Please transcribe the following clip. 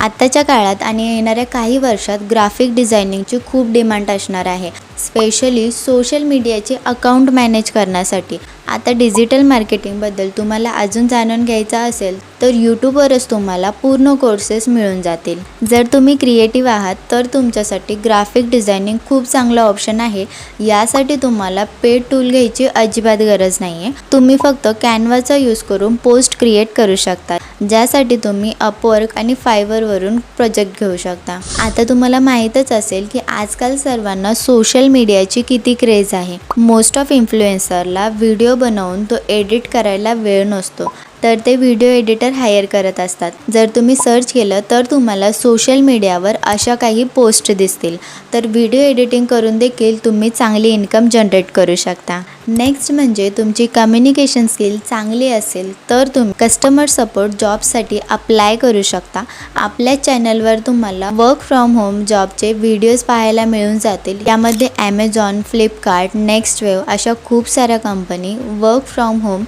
आत्ताच्या काळात आणि येणाऱ्या काही वर्षात ग्राफिक डिझायनिंगची खूप डिमांड असणार आहे, स्पेशली सोशल मीडियाचे अकाउंट मॅनेज करण्यासाठी. आता डिजिटल मार्केटिंगबद्दल तुम्हाला अजून जाणून घ्यायचं असेल तर यूट्यूबवरच तुम्हाला पूर्ण कोर्सेस मिळून जातील. जर तुम्ही क्रिएटिव्ह आहात तर तुमच्यासाठी ग्राफिक डिझायनिंग खूप चांगला ऑप्शन आहे. यासाठी तुम्हाला पेड टूल घ्यायची अजिबात गरज नाही आहे. तुम्ही फक्त कॅनव्हाचा यूज करून पोस्ट क्रिएट करू शकता, ज्यासाठी तुम्ही अपवर्क आणि फायवरवरून प्रोजेक्ट घेऊ शकता. आता तुम्हाला माहीतच असेल की आजकाल सर्वांना सोशल मीडियाची किती क्रेज आहे. मोस्ट ऑफ इन्फ्लुएन्सरला व्हिडिओ बनवून तो एडिट करायला वेळ नसतो, तर ते व्हिडिओ एडिटर हायर करत असतात. जर तुम्ही सर्च केलं तर तुम्हाला सोशल मीडियावर अशा काही पोस्ट दिसतील. तर व्हिडिओ एडिटिंग करून देखील तुम्ही चांगली इन्कम जनरेट करू शकता. नेक्स्ट म्हणजे तुमची कम्युनिकेशन स्किल चांगली असेल तर तुम्ही कस्टमर सपोर्ट जॉबसाठी अप्लाय करू शकता. आपल्या चॅनलवर तुम्हाला वर्क फ्रॉम होम जॉबचे व्हिडिओज पाहायला मिळून जातील. यामध्ये ॲमेझॉन, फ्लिपकार्ट, नेक्स्ट वेव्ह अशा खूप साऱ्या कंपनी वर्क फ्रॉम होम